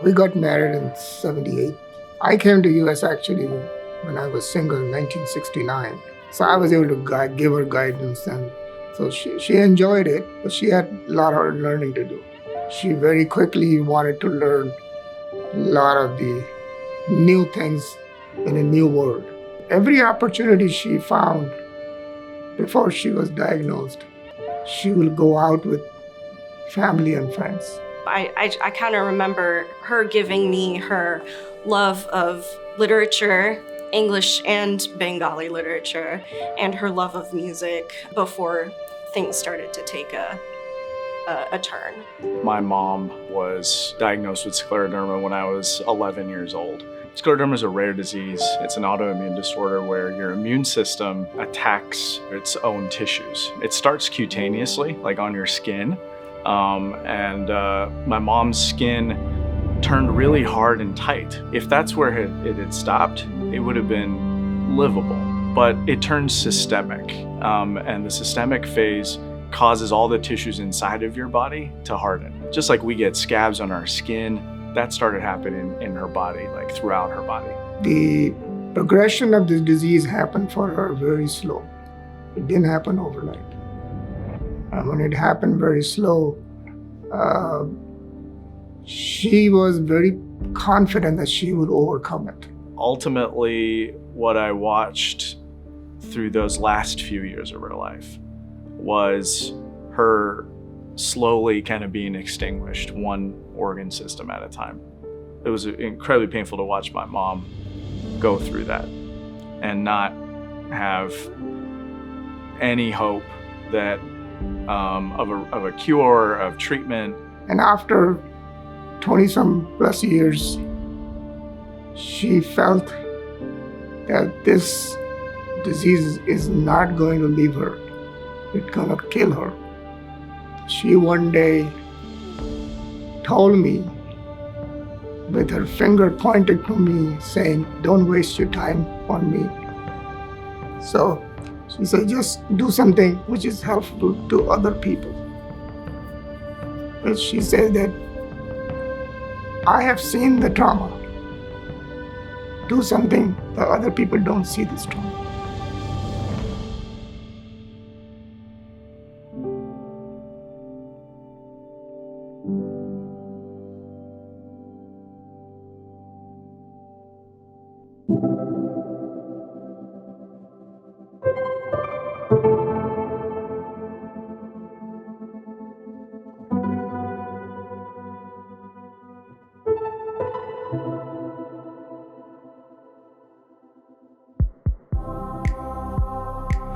We got married in 78. I came to US actually when I was single in 1969. So I was able to give her guidance, and so she enjoyed it, but she had a lot of learning to do. She very quickly wanted to learn a lot of the new things in a new world. Every opportunity she found before she was diagnosed, she will go out with family and friends. I kind of remember her giving me her love of literature, English and Bengali literature, and her love of music before things started to take a turn. My mom was diagnosed with scleroderma when I was 11 years old. Scleroderma is a rare disease. It's an autoimmune disorder where your immune system attacks its own tissues. It starts cutaneously, like on your skin. My mom's skin turned really hard and tight. If that's where it had stopped, it would have been livable. But it turns systemic, and the systemic phase causes all the tissues inside of your body to harden. Just like we get scabs on our skin, that started happening in her body, like throughout her body. The progression of this disease happened for her very slow. It didn't happen overnight. And when it happened very slow, she was very confident that she would overcome it. Ultimately, what I watched through those last few years of her life was her slowly kind of being extinguished, one organ system at a time. It was incredibly painful to watch my mom go through that and not have any hope that of a cure, of treatment. And after 20-some plus years, she felt that this disease is not going to leave her. It's gonna kill her. She one day told me, with her finger pointed to me, saying, "Don't waste your time on me." So she said, just do something which is helpful to other people. But she said that, I have seen the trauma. Do something that other people don't see this trauma.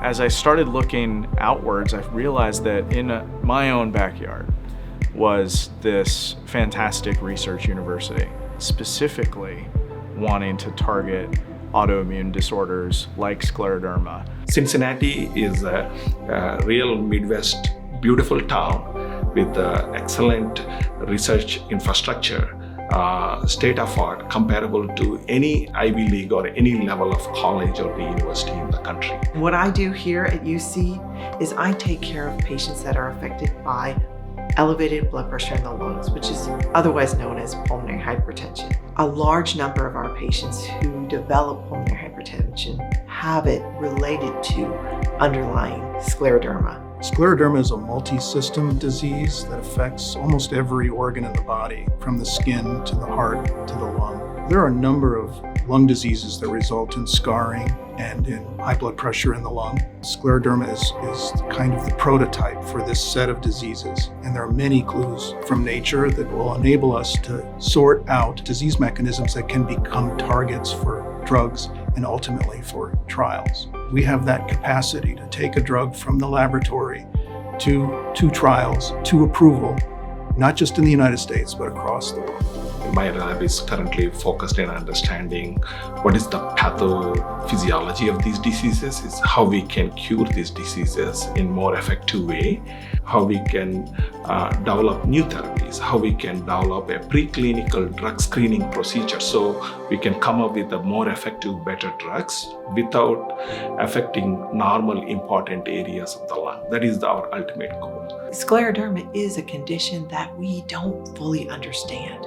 As I started looking outwards, I realized that in my own backyard was this fantastic research university, specifically wanting to target autoimmune disorders like scleroderma. Cincinnati is a real Midwest beautiful town with excellent research infrastructure, state of art comparable to any Ivy League or any level of college or the university in the country. What I do here at UC is I take care of patients that are affected by elevated blood pressure in the lungs, which is otherwise known as pulmonary hypertension. A large number of our patients who develop pulmonary hypertension have it related to underlying scleroderma. Scleroderma is a multi-system disease that affects almost every organ in the body, from the skin to the heart to the lung. There are a number of lung diseases that result in scarring and in high blood pressure in the lung. Scleroderma is kind of the prototype for this set of diseases, and there are many clues from nature that will enable us to sort out disease mechanisms that can become targets for drugs and ultimately for trials. We have that capacity to take a drug from the laboratory to trials, to approval, not just in the United States, but across the world. My lab is currently focused in understanding what is the pathophysiology of these diseases, is how we can cure these diseases in more effective way, how we can develop new therapies, how we can develop a preclinical drug screening procedure so we can come up with the more effective, better drugs without affecting normal important areas of the lung. That is our ultimate goal. Scleroderma is a condition that we don't fully understand.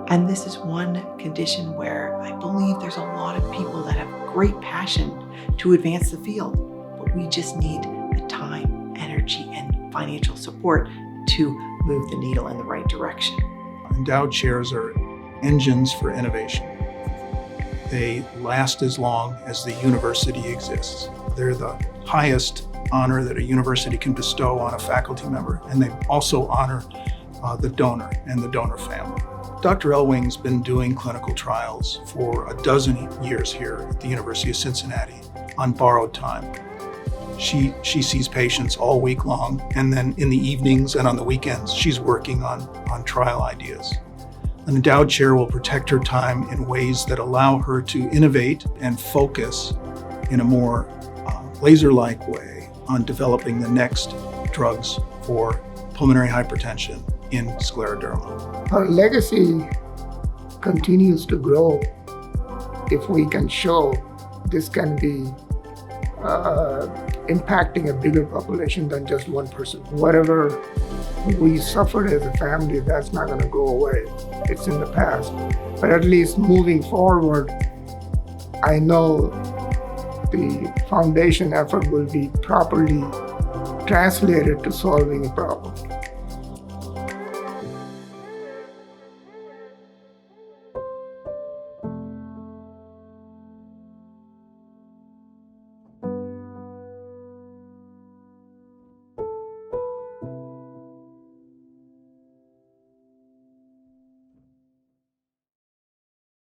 And this is one condition where I believe there's a lot of people that have great passion to advance the field, but we just need the time, energy, and financial support to move the needle in the right direction. Endowed chairs are engines for innovation. They last as long as the university exists. They're the highest honor that a university can bestow on a faculty member, and they also honor the donor and the donor family. Dr. Elwing's been doing clinical trials for a dozen years here at the University of Cincinnati on borrowed time. She sees patients all week long, and then in the evenings and on the weekends, she's working on trial ideas. An endowed chair will protect her time in ways that allow her to innovate and focus in a more laser-like way on developing the next drugs for pulmonary hypertension in scleroderma. Her legacy continues to grow if we can show this can be impacting a bigger population than just one person. Whatever we suffered as a family, that's not going to go away. It's in the past. But at least moving forward, I know the foundation effort will be properly translated to solving a problem.